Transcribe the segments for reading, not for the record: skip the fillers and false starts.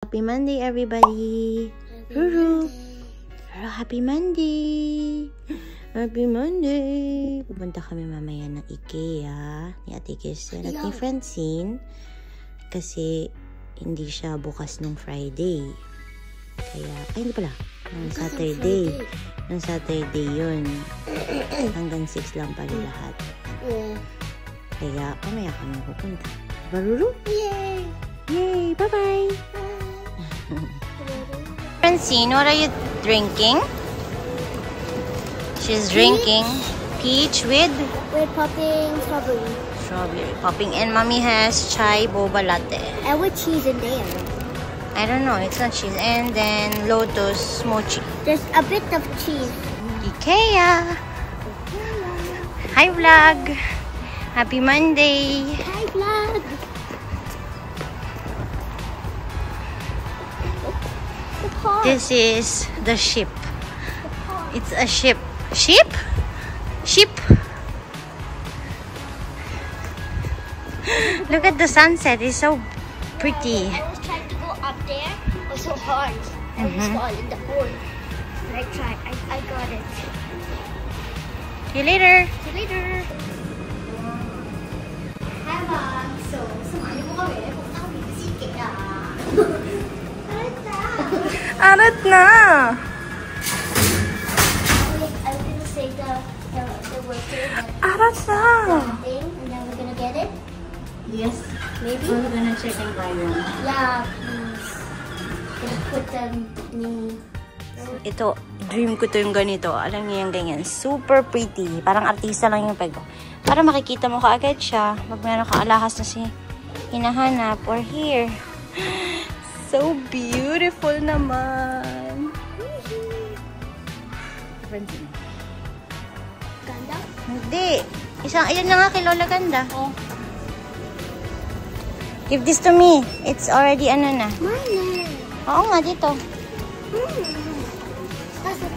Happy Monday, everybody! Ruru! Happy Monday! Happy Monday! Pupunta kami mamaya ng IKEA ni Ate Kirsten at ni Francine kasi hindi siya bukas nung Friday. Kaya, hindi pala. Nung Saturday. Nung Saturday yun. Hanggang 6 lang pala lahat. Kaya, mamaya kami pupunta. Baruru? Yay! Yay! Bye-bye! Francine, what are you drinking? She's drinking peach with popping strawberry. Strawberry popping, and mommy has chai boba latte. And with cheese in there. I don't know, it's not cheese. And then lotus mochi. There's a bit of cheese. IKEA. Hi vlog. Happy Monday. Hi vlog. This is the ship. It's a ship. Ship? Ship? Look at the sunset. It's so pretty. I was trying to go up there. It was so hard. I was falling in the hole. But I tried. I got it. See you later. See you later. Hi vlog. So, sumali mo kami. Pupunta kami sa IKEA. Arat na! I'm gonna say the word Arat na! thing, and then we're gonna get it. Yes. Maybe. We're gonna check and buy one. Yeah, please. Gonna put them in. Ito, dream ko to yung ganito. Alam niyo yung ganyan. Super pretty. Parang artista lang yung pego. Para makikita mo kaagad siya. Pag meron kang alahas na si hinahanap or here. So beautiful naman. Ganda? Hindi. Iyan na nga kay Lola Ganda. Oh. Give this to me. It's already ano na. Mine. Oo nga, dito. That's it.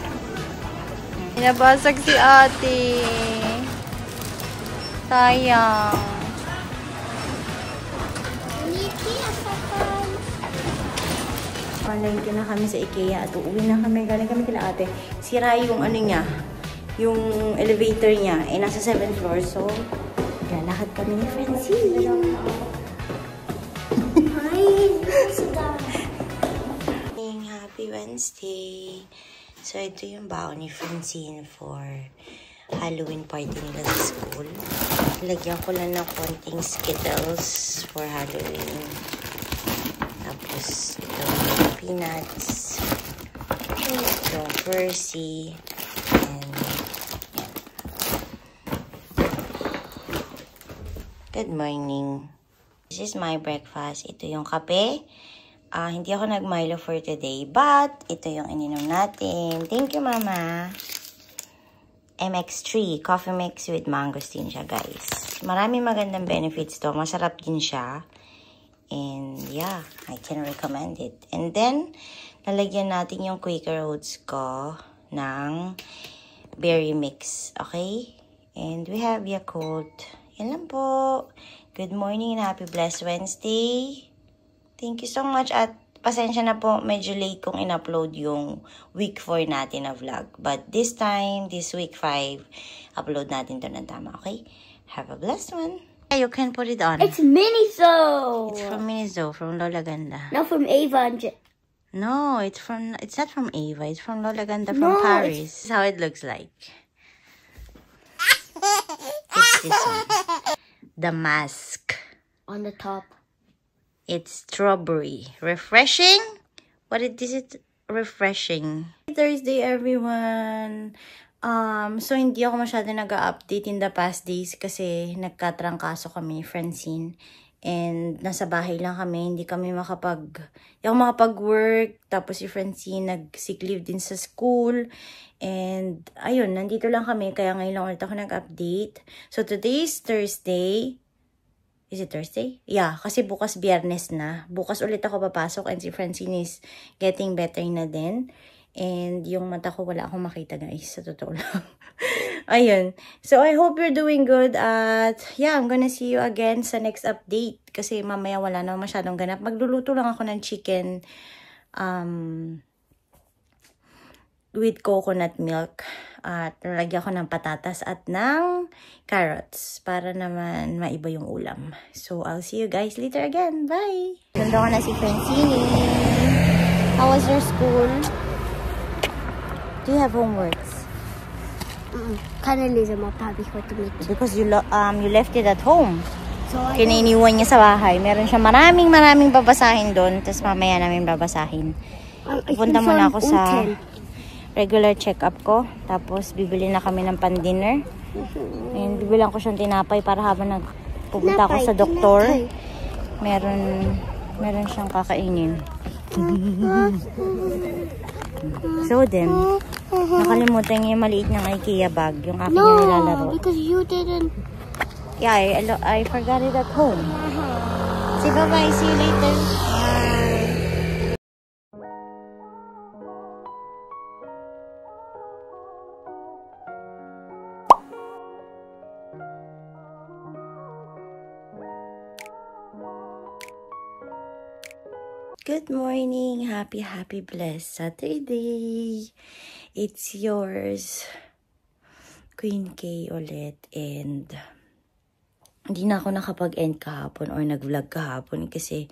Pinabasag si ate. Sayang. Palengke na kami sa IKEA at uuwi na kami. Galing kami kila ate. Sira yung ano niya, yung elevator niya. Eh, nasa 7th floor. So, lalakad kami ni Francine. Happy Wednesday. So, ito yung baon ni Francine for Halloween party nila sa school. Lagyan ko lang ng konting Skittles for Halloween. Tapos, ito peanuts, ito Percy, and yan. Good morning. This is my breakfast. Ito yung kape. Hindi ako nag-Milo for today, but ito yung ininom natin. Thank you, Mama. MX3, coffee mix with mangosteen siya, guys. Maraming magandang benefits to. Masarap din siya. And yeah, I can recommend it. And then, lalagyan natin yung Quaker Oats ko ng berry mix. Okay? And we have Yakult. Yan lang po. Good morning and happy blessed Wednesday. Thank you so much. At pasensya na po, medyo late kong in-upload yung week 4 natin na vlog. But this time, this week 5, upload natin to ng tama. Okay? Have a blessed one. You can put it on. It's Miniso. It's from Miniso, from Lola Ganda. Not from Ava. No, it's not from Ava. It's from Lola Ganda from Paris. This is how it looks like. It's this one. The mask. On the top. It's strawberry. Refreshing? What is it? Refreshing. Thursday, everyone. So, hindi ako masyado nag-update in the past days kasi nagkatrangkaso kami ni Francine. And nasa bahay lang kami. Hindi ako makapag-work. Tapos si Francine nag-sick leave din sa school. And ayun, nandito lang kami. Kaya ngayon lang ulit ako nag-update. So, today is Thursday. Is it Thursday? Yeah, kasi bukas Biyernes na. Bukas ulit ako papasok and si Francine is getting better na din. And yung mata ko wala akong makita, guys. Sa totoo lang. Ayun. So, I hope you're doing good. At, yeah, I'm gonna see you again sa next update. Kasi mamaya wala na masyadong ganap. Magluluto lang ako ng chicken with coconut milk. At lalagyan ko ng patatas at ng carrots. Para naman maiba yung ulam. So, I'll see you guys later again. Bye! Nandun ko na si Francine. How was your school? Do you have homeworks? Kinda lazy, my papi ko to meet. Because you left it at home. So, kininiwan niya sa bahay. Meron siya maraming babasahin doon. Tapos mamaya namin babasahin. Pupunta muna ako sa regular check-up ko. Tapos bibili na kami ng pan-dinner. And bibilang ko siyang tinapay para habang nagpupunta ako sa doktor. Meron siyang kakainin. So then, nakalimutan niya yung maliit niyang IKEA bag. Yung aking nilalaro. Because you didn't. Yeah, I forgot it at home. Say bye-bye. See you later. Bye. Good morning. Happy blessed Saturday. It's yours, Queen K ulit. And hindi na ako nakapag-end kahapon or nag-vlog kahapon kasi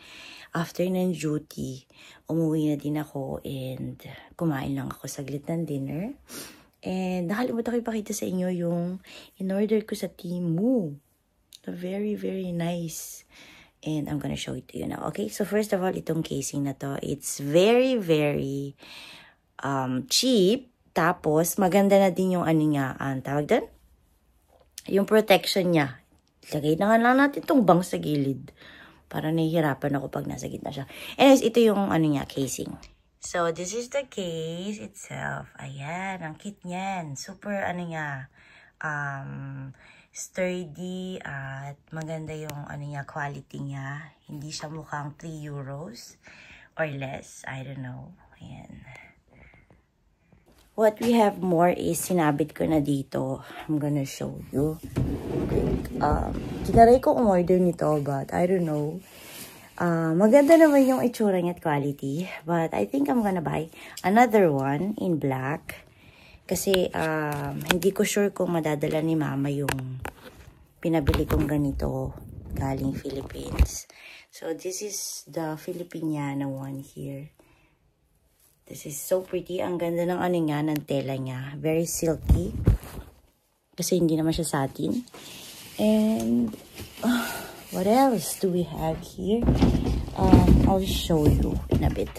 after ng duty, umuwi na din ako and kumain lang ako saglit ng dinner. And nakalimutan ko ipakita sa inyo yung in-order ko sa Temu. Very, very nice. And I'm gonna show it to you now. Okay, so first of all, itong casing na to, it's very, very cheap. Tapos, maganda na din yung ano niya, tawag doon? Yung protection niya. Lagay na nga lang natin itong bang sa gilid. Para nahihirapan ako pag nasa gitna siya. Anyways, ito yung ano niya, casing. So, this is the case itself. Ayan, ang cute niyan. Super, ano niya, sturdy at maganda yung ano niya, quality niya. Hindi siya mukhang 3 euros or less. I don't know. Ayan. What we have more is sinabit ko na dito. I'm gonna show you. Tinaray ko umorder nito but I don't know. Maganda naman yung itsura niya at quality. But I think I'm gonna buy another one in black. Kasi, hindi ko sure kung madadala ni Mama yung pinabili kong ganito galing Philippines. So, this is the Filipiniana one here. This is so pretty. Ang ganda ng ano niya, ng tela niya. Very silky. Kasi hindi naman siya satin. And, what else do we have here? I'll show you in a bit.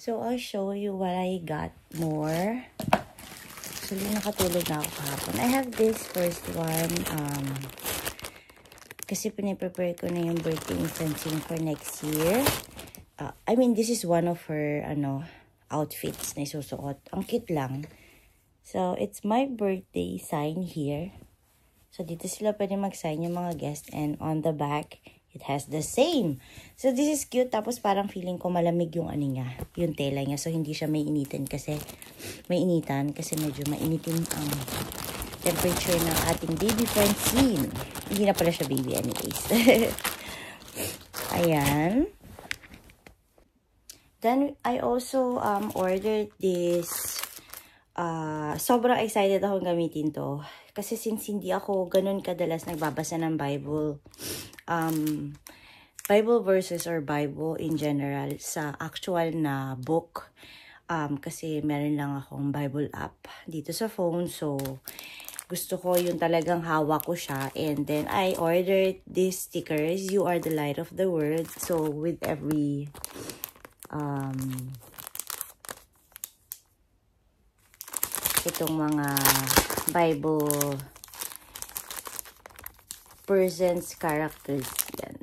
So, I'll show you what I got more. Actually, nakatulog na ako kahapon. I have this first one. Kasi piniprepare ko na yung birthday ni Francine for next year. I mean, this is one of her, outfits na isusuot. Ang cute lang. So, it's my birthday sign here. So, dito sila pwede mag-sign yung mga guests. And on the back, it has the same. So, this is cute. Tapos, parang feeling ko malamig yung ano niya. Yung tela niya. So, hindi siya may initin kasi medyo mainitin ang temperature ng ating baby Francine. Hindi na pala siya baby anyways. Ayan. Then, I also ordered this. Sobrang excited akong gamitin to. Kasi since hindi ako ganun kadalas nagbabasa ng Bible, Bible verses or Bible in general sa actual na book. Kasi meron lang akong Bible app dito sa phone. So, gusto ko yung talagang hawak ko siya. And then, I ordered these stickers. You are the light of the world. So, with every itong mga Bible persons, characters, yan.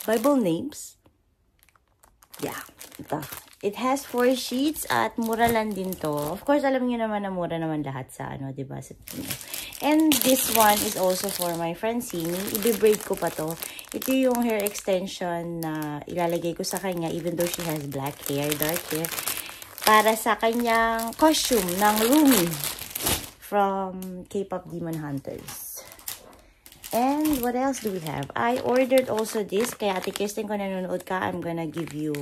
Bible names. Yeah, ito. It has 4 sheets at mura lang din to. Of course, alam niyo naman na mura naman lahat sa diba? Sa and this one is also for my Francine. I-braid ko pa to. Ito yung hair extension na ilalagay ko sa kanya even though she has black hair, dark hair. Para sa kanyang costume ng roomie. from K-pop Demon Hunters. And what else do we have? I ordered also this. Kaya Ate Kirsten, kung nanonood ka, I'm gonna give you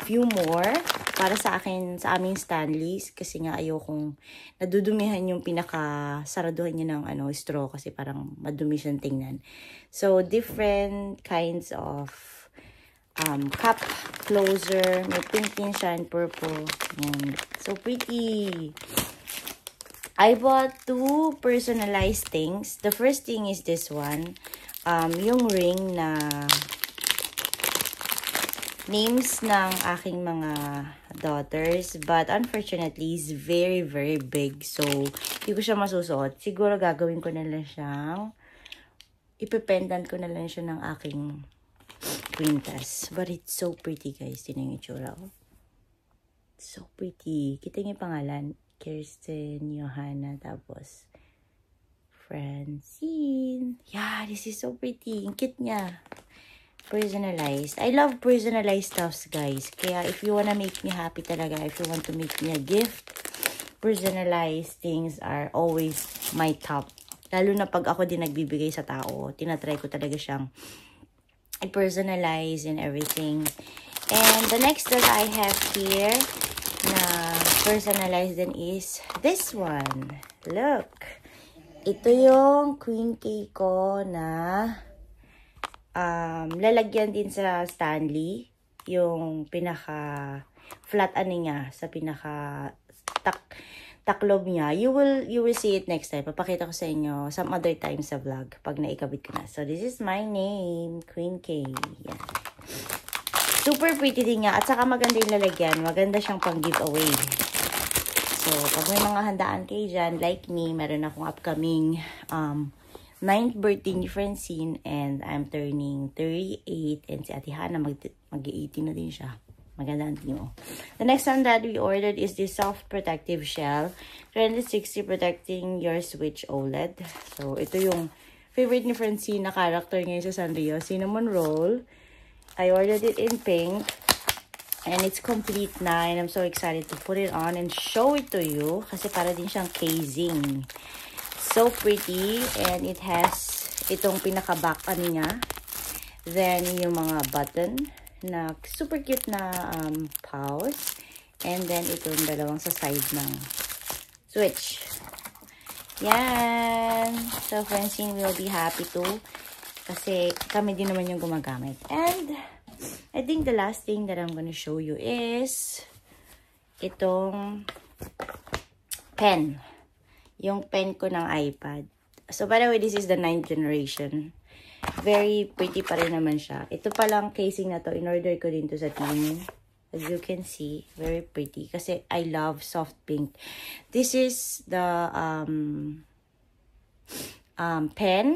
few more para sa akin, sa aming Stanleys. Kasi nga ayokong nadudumihan yung pinaka-saraduhan niya ng straw. Kasi parang madumi siyang tingnan. So, different kinds of cup closer. May pink din siya and purple. And so pretty. I bought 2 personalized things. The first thing is this one. Yung ring na names ng aking mga daughters. But unfortunately, it's very, very big. So, hindi ko siya masusuot. Siguro gagawin ko na lang siyang, ipipendant ko na lang siya ng aking quintas. But it's so pretty, guys. Tingnan yung itsura. So pretty. Kita niyo yung pangalan. Kirsten, Johanna, tapos Francine. Yeah, this is so pretty. Ang cute niya. Personalized. I love personalized stuffs, guys. Kaya if you wanna make me happy talaga, if you want to make me a gift, personalized things are always my top. Lalo na pag ako din nagbibigay sa tao, tinatry ko talaga siyang i-personalize and everything. And the next that I have here na personalized din is this one. Look. Ito yung queen cake ko na lalagyan din sa Stanley. Yung pinaka flat niya sa pinaka taklob niya. You will see it next time. Papakita ko sa inyo some other time sa vlog pag naikabit ko na. So this is my name, Queen K. Yan. Super pretty din nga. At saka maganda yung lalagyan. Maganda siyang pang giveaway. So, pag may mga handaan kayo dyan, like me, meron akong upcoming 9th birthday ni Francine. And I'm turning 38. And si Ate Hana, mag-18 na din siya. Maganda ang tingin mo. The next one that we ordered is this soft protective shell. 360 protecting your Switch OLED. So, ito yung favorite ni Francine na character ngayon sa Sanrio. Cinnamon roll. I ordered it in pink. And it's complete na. And I'm so excited to put it on and show it to you. Kasi para din siyang casing. So pretty. And it has itong pinaka-back niya. Then, yung mga button na super cute na pouch. And then, itong dalawang sa side ng Switch. Yan. So, Francine will be happy too. Kasi kami din naman yung gumagamit. And I think the last thing that I'm gonna show you is itong pen. Yung pen ko ng iPad. So, by the way, this is the 9th generation. Very pretty pa rin naman siya. Ito palang casing na to, in-order ko din to sa Temu. As you can see, very pretty. Kasi I love soft pink. This is the pen.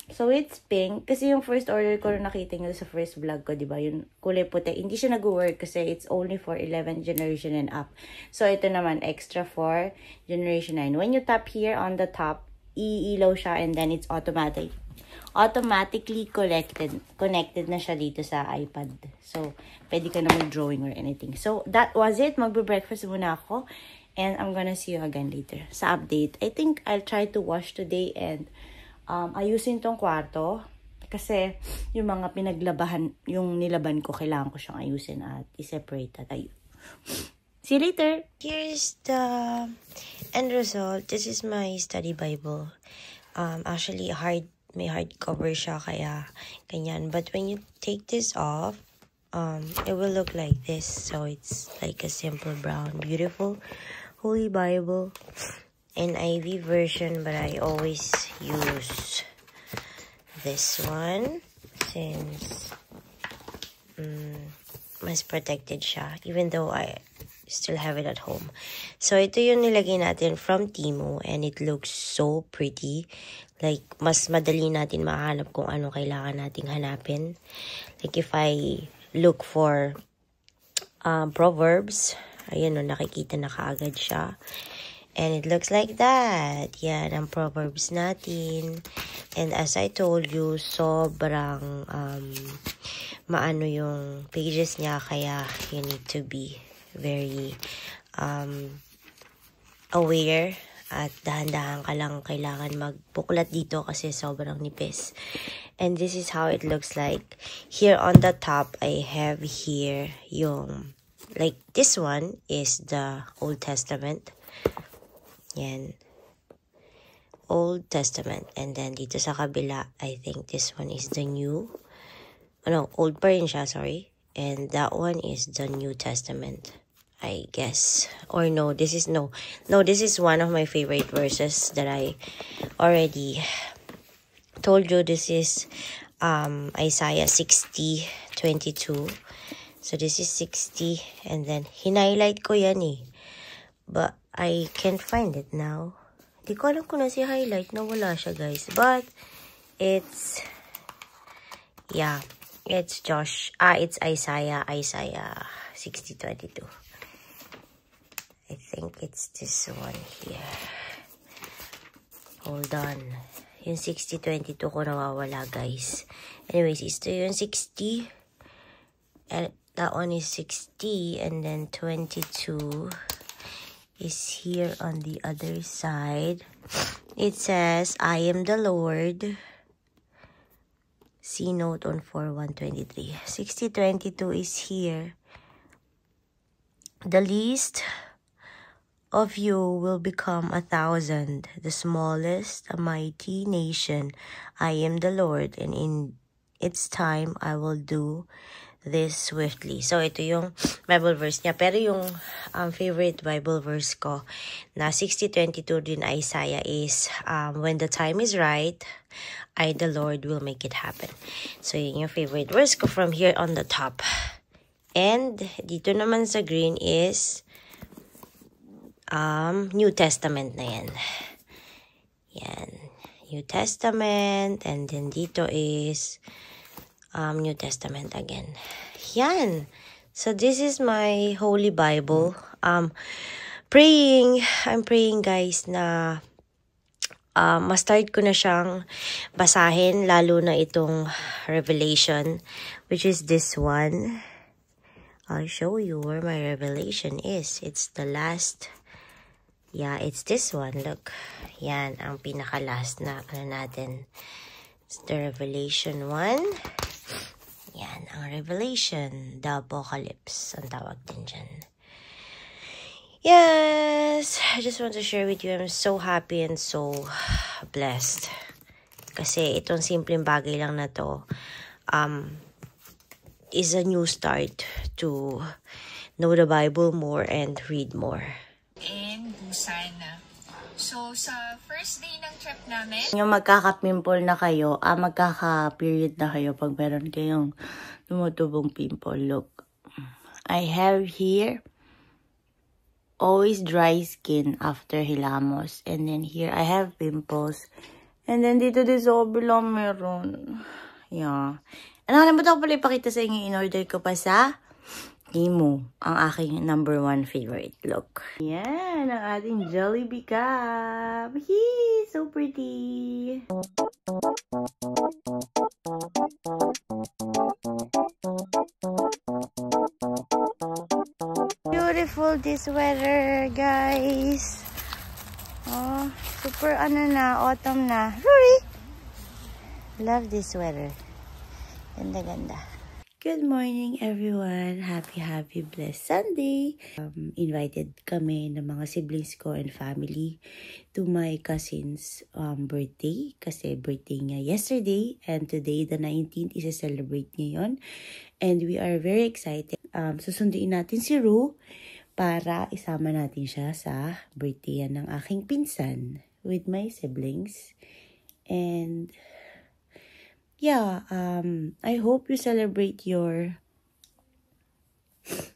So, it's pink. Kasi yung first order ko na nakita nyo sa first vlog ko, diba? Yung kulay puti. Hindi siya nag-work kasi it's only for 11th generation and up. So, ito naman, extra for generation 9. When you tap here on the top, iilaw siya and then it's automatically connected na siya dito sa iPad. So, pwede ka na mag-drawing or anything. So, that was it. Magbe-breakfast muna ako. And I'm gonna see you again later sa update. I think I'll try to wash today and ayusin tong kwarto. Kasi yung mga pinaglabahan, yung nilaban ko, kailangan ko siyang ayusin at i-separate at ayun. See you later! Here's the end result. This is my study Bible. Actually, may hardcover siya, kaya ganyan. But when you take this off, it will look like this. So it's like a simple brown, beautiful, Holy Bible. In IV version, but I always use this one since mas protected siya, even though I still have it at home. So ito yung nilagay natin from Temu and it looks so pretty. Like, mas madali natin mahanap kung ano kailangan nating hanapin. Like, if I look for Proverbs, ayun o, nakikita na kaagad siya. And it looks like that. Yan ang Proverbs natin. And as I told you, sobrang maano yung pages niya. Kaya you need to be very aware At dahan-dahan ka lang kailangan magbuklat dito kasi sobrang nipis. And this is how it looks like. Here on the top, I have here yung, like this one is the Old Testament. Yan. Old Testament. And then dito sa kabila, I think this one is the New. Oh, no, Old pa rin siya, sorry. And that one is the New Testament, I guess. Or no, this is this is one of my favorite verses that I already told you. This is Isaiah 60:22. So this is 60, and then hinighlight ko yan eh. But I can't find it now. Di ko alam kung nasi highlight na wala siya, guys. But it's it's Isaiah 60:22. I think it's this one here. Hold on. Yung 60:22 ko nawawala, guys. Anyways, ito yung 60. And that one is 60. And then 22 is here on the other side. It says, I am the Lord. C note on 4:123. 60:22 is here. The least of you will become 1,000, the smallest a mighty nation. I am the Lord, and in its time I will do this swiftly. So ito yung Bible verse niya. Pero yung favorite Bible verse ko na 60:22 din Isaiah is when the time is right, I the Lord will make it happen. So yun yung favorite verse ko from here on the top. And dito naman sa green is New Testament na yan. Yan. New Testament. And then dito is New Testament again. Yan. So this is my Holy Bible. I'm praying guys na ma-start ko na siyang basahin, lalo na itong Revelation, which is this one. I'll show you where my Revelation is. It's the last. Yeah, it's this one. Look. Yan, ang pinaka-last na natin. It's the Revelation 1. Yan, ang Revelation. The Apocalypse. Ang tawag din dyan. Yes, I just want to share with you. I'm so happy and so blessed. Kasi itong simpleng bagay lang na to is a new start to know the Bible more and read more. In Busan. So, sa first day ng trip namin, yung magkaka-pimple na kayo, magkaka-period na kayo pag meron kayong tumutubong pimple. Look, I have here always dry skin after hilamos. And then here, I have pimples. And then dito din sa kabila meron. Yeah. And nakalimutan ko pala ipakita sa inyo, in-order ko pa sa Temu, ang aking #1 favorite. Look. Yan, ang ating Jollibee cup. Hee, so pretty. Beautiful this weather, guys. Oh, super autumn na. Rory! Love this weather. Ganda-ganda. Good morning, everyone. Happy blessed Sunday. Invited kami ng mga siblings ko and family to my cousin's birthday. Kasi birthday niya yesterday and today, the 19th, is a celebrate ngayon. And we are very excited. Susunduin natin si Ru para isama natin siya sa birthday ng aking pinsan with my siblings. And yeah, I hope you celebrate your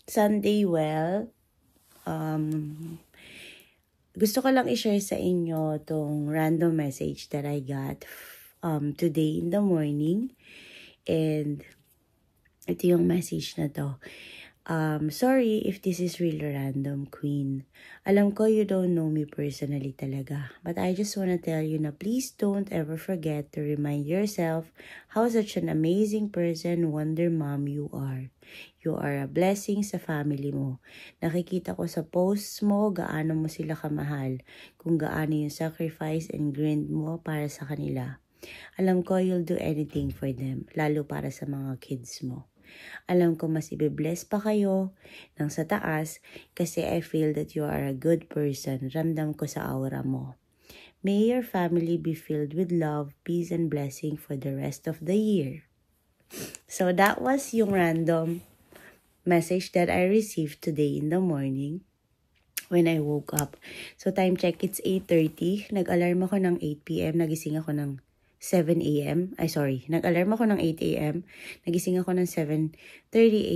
Sunday well. Gusto ko lang i-share sa inyo tong random message that I got today in the morning. And ito yung message na to. Sorry if this is really random, Queen. Alam ko you don't know me personally talaga. But I just wanna tell you na please don't ever forget to remind yourself how such an amazing person, Wonder Mom, you are. You are a blessing sa family mo. Nakikita ko sa posts mo, gaano mo sila kamahal. Kung gaano yung sacrifice and grind mo para sa kanila. Alam ko you'll do anything for them, lalo para sa mga kids mo. Alam ko mas ibe-bless pa kayo ng sa taas kasi I feel that you are a good person. Ramdam ko sa aura mo. May your family be filled with love, peace, and blessing for the rest of the year. So that was yung random message that I received today in the morning when I woke up. So time check, it's 8:30. Nag-alarm ako ng 8 p.m. Nagising ako ng 7 a.m. Nag-alarm ako ng 8 a.m. Nagising ako ng 7:30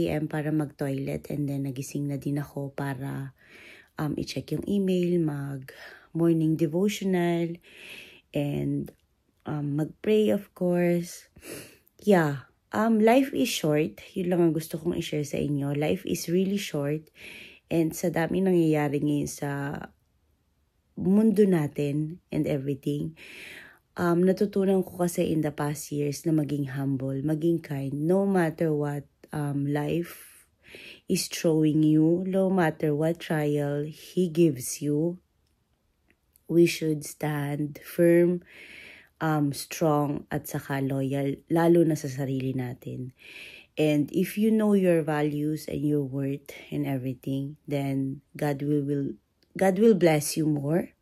a.m. para mag-toilet. And then, nagising na din ako para i-check yung email, mag-morning devotional, and mag-pray, of course. Yeah. Life is short. Yun lang ang gusto kong i-share sa inyo. Life is really short. And sa dami nangyayari ngayon sa mundo natin and everything, natutunan ko kasi in the past years na maging humble, maging kind, no matter what life is throwing you, no matter what trial He gives you, we should stand firm, strong, at saka loyal, lalo na sa sarili natin. And if you know your values and your worth and everything, then God will bless you more.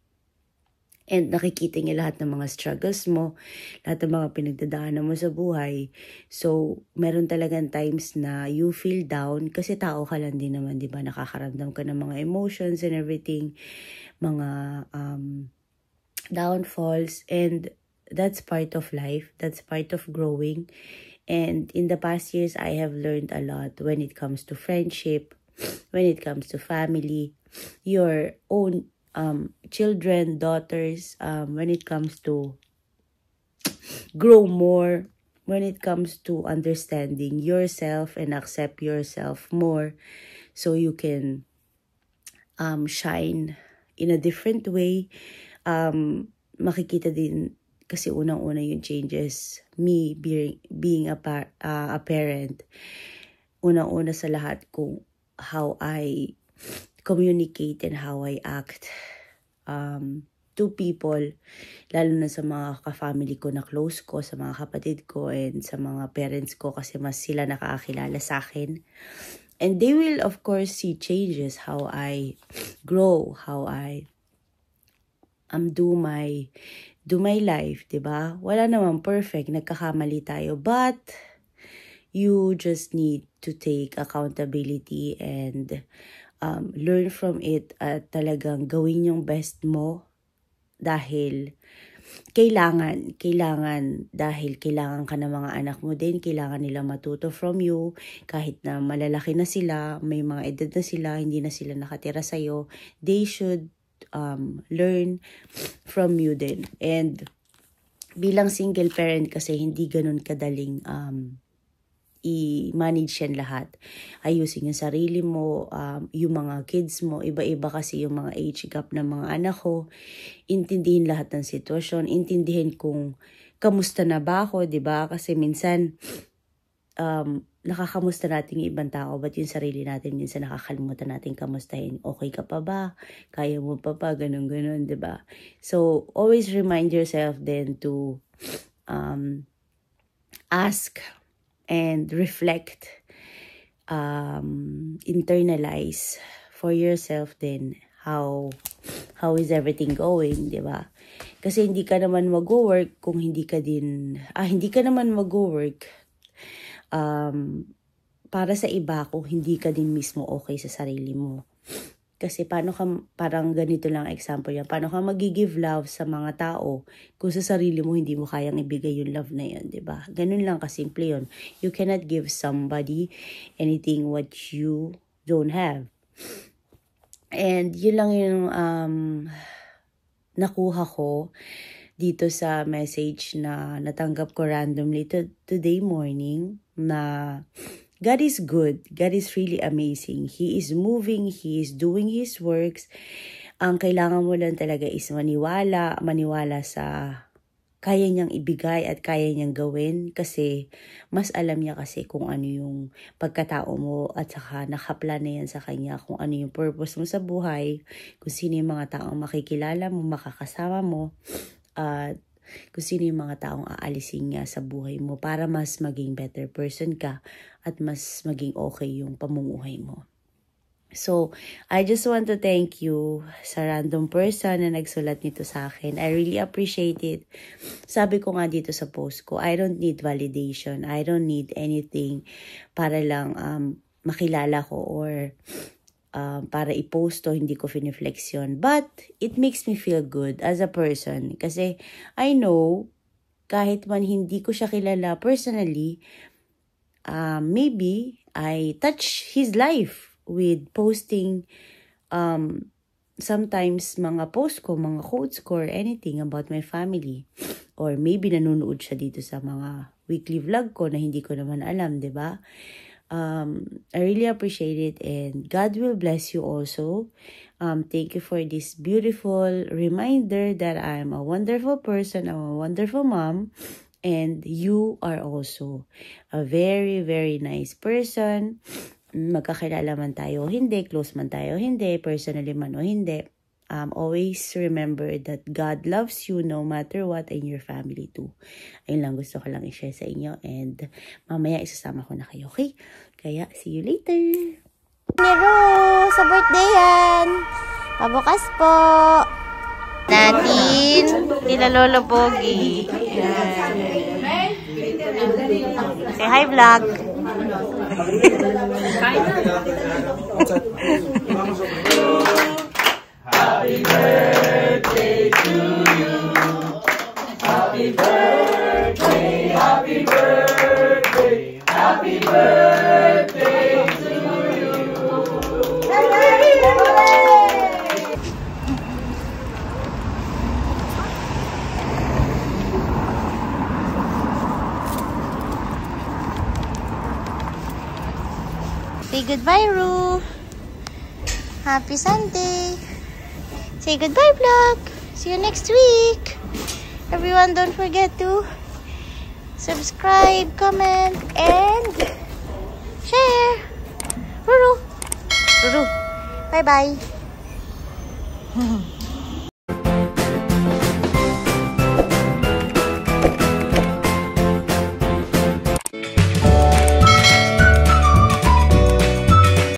And nakikita niya lahat ng mga struggles mo, lahat ng mga pinagdadaanan mo sa buhay. So, meron talagang times na you feel down kasi tao ka lang din naman, di ba? Nakakaramdam ka ng mga emotions and everything, mga downfalls, and that's part of life. That's part of growing. And in the past years, I have learned a lot when it comes to friendship, when it comes to family, your own children, daughters, when it comes to grow more, when it comes to understanding yourself and accept yourself more so you can shine in a different way. Makikita din kasi unang-una yung changes, me being a parent, unang-una sa lahat kung how I communicate and how I act to people, lalo na sa mga ka-family ko na close ko, sa mga kapatid ko, and sa mga parents ko kasi mas sila nakakakilala sa akin. And they will of course see changes, how I grow, how I do my life, diba? Wala namang perfect, nagkakamali tayo, but you just need to take accountability and learn from it at talagang gawin yung best mo dahil kailangan dahil kailangan ka ng mga anak mo din, kailangan nila matuto from you kahit na malalaki na sila, may mga edad na sila, hindi na sila nakatira sa'yo, they should learn from you din. And bilang single parent kasi hindi ganun kadaling i-manage yan lahat. Ayusin yung sarili mo, yung mga kids mo, iba-iba kasi yung mga age gap ng mga anak ko. Intindihin lahat ng sitwasyon, intindihin kung kamusta na ba ako, diba? Kasi minsan, nakakamusta natin yung ibang tao, but yung sarili natin, minsan nakakalimutan natin kamustahin. Okay ka pa ba? Kaya mo pa ba? Ganun-ganun, diba? So, always remind yourself then to ask and reflect, internalize for yourself then how is everything going, di ba? Kasi hindi ka naman mag-work kung hindi ka naman mag-work para sa iba kung hindi ka din mismo okay sa sarili mo. Kasi parang ganito lang example yan, paano ka mag-give love sa mga tao kung sa sarili mo hindi mo kayang ibigay yung love na yun, diba? Ganun lang kasimple yun. You cannot give somebody anything what you don't have. And yun lang yung nakuha ko dito sa message na natanggap ko randomly today morning, na God is good. God is really amazing. He is moving. He is doing His works. Ang kailangan mo lang talaga is maniwala sa kaya niyang ibigay at kaya niyang gawin kasi mas alam niya kasi kung ano yung pagkatao mo at saka nakaplan na yan sa kanya kung ano yung purpose mo sa buhay, kung sino yung mga taong makikilala mo, makakasama mo, at kung sino yung mga taong aalisin niya sa buhay mo para mas maging better person ka at mas maging okay yung pamumuhay mo. So, I just want to thank you sa random person na nagsulat nito sa akin. I really appreciate it. Sabi ko nga dito sa post ko, I don't need validation. I don't need anything para lang makilala ko or para i-post to, hindi ko finiflex yun. But, it makes me feel good as a person. Kasi, I know, kahit man hindi ko siya kilala personally, maybe I touch his life with posting sometimes mga post ko, mga quotes ko, or anything about my family. Or maybe nanonood siya dito sa mga weekly vlog ko na hindi ko naman alam, diba? I really appreciate it and God will bless you also. Thank you for this beautiful reminder that I'm a wonderful person, I'm a wonderful mom, and you are also a very, very nice person. Magkakilala man tayo, hindi, close man tayo, hindi, personally man o hindi. Always remember that God loves you no matter what and your family too. Ayun lang gusto ko lang i-share sa inyo and mamaya isasama ko na kayo, okay? Kaya, see you later! Nero, sa birthday yan! Pabukas po! Natin, nila Lolo Pogi. Say hi, vlog! Happy birthday to you. Happy birthday, happy birthday, happy birthday to you. Say goodbye, Ru. Happy Sunday. Say goodbye, vlog. See you next week. Everyone, don't forget to subscribe, comment, and share. Ruru. Ruru. Bye-bye.